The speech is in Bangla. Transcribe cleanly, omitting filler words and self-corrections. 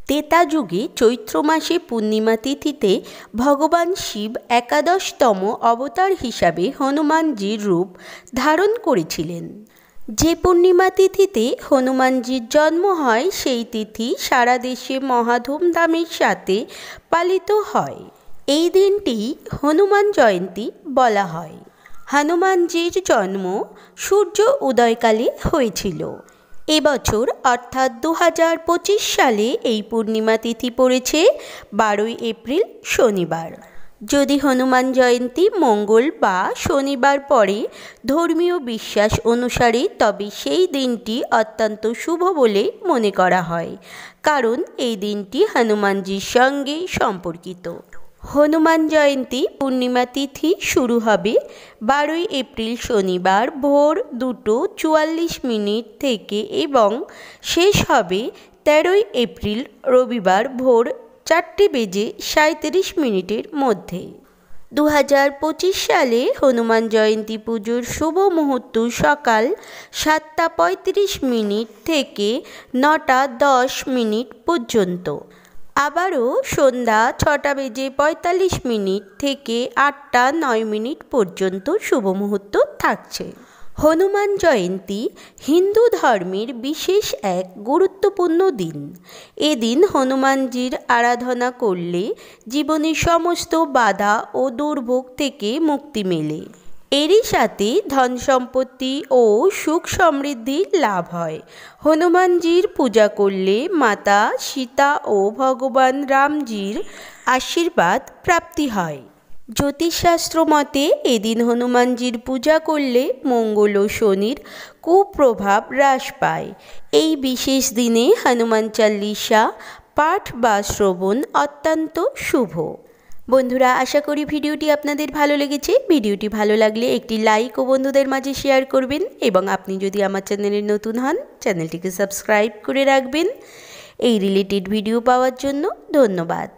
त्रेता जुगे चैत्र मासे पूर्णिमा तिथिते भगवान शिव एकादशतम अवतार हिसाबे हनुमानजीर रूप धारण करेछिलेन। जे पूर्णिमा तिथिते हनुमानजीर जन्म हय सेई तिथि सारा देशे महा धूमधामेर साथे पालित हय। एई दिनटी हनुमान जयंती बला हय। हनुमानजीर जन्म सूर्य उदयकाले हयेछिलो। এবছর অর্থাৎ 2025 সালে এই পূর্ণিমা তিথি পড়েছে 12 এপ্রিল শনিবার। যদি হনুমান জয়ন্তী মঙ্গল বা শনিবার পড়ে ধর্মীয় বিশ্বাস অনুসারে তবে সেই দিনটি অত্যন্ত শুভ বলে মনে করা হয়, কারণ এই দিনটি হনুমানজির সঙ্গে সম্পর্কিত। হনুমান জয়ন্তী পূর্ণিমা তিথি শুরু হবে 12 এপ্রিল শনিবার ভোর 2:44 থেকে এবং শেষ হবে 13 এপ্রিল রবিবার ভোর 4:37 মধ্যে। 2025 সালে হনুমান জয়ন্তী পুজোর শুভ মুহূর্ত সকাল 7:35 থেকে 9:10 পর্যন্ত। আবারও সন্ধ্যা 6:45 থেকে 8:09 পর্যন্ত শুভ মুহূর্ত থাকছে। হনুমান জয়ন্তী হিন্দু ধর্মের বিশেষ এক গুরুত্বপূর্ণ দিন। এদিন হনুমানজির আরাধনা করলে জীবনের সমস্ত বাধা ও দুর্ভোগ থেকে মুক্তি মেলে। এরই সাথে ধন সম্পত্তি ও সুখ সমৃদ্ধির লাভ হয়। হনুমানজির পূজা করলে মাতা সীতা ও ভগবান রামজির আশীর্বাদ প্রাপ্তি হয়। জ্যোতিষশাস্ত্র মতে এদিন হনুমানজির পূজা করলে মঙ্গল ও শনির কুপ্রভাব হ্রাস পায়। এই বিশেষ দিনে হনুমান চালিসা পাঠ বা শ্রবণ অত্যন্ত শুভ। বন্ধুরা, আশা করি ভিডিওটি আপনাদের ভালো লেগেছে। ভিডিওটি ভালো লাগলে একটি লাইক ও বন্ধুদের মাঝে শেয়ার করবেন এবং আপনি যদি আমার চ্যানেলে নতুন হন চ্যানেলটিকে সাবস্ক্রাইব করে রাখবেন এই রিলেটেড ভিডিও পাওয়ার জন্য। ধন্যবাদ।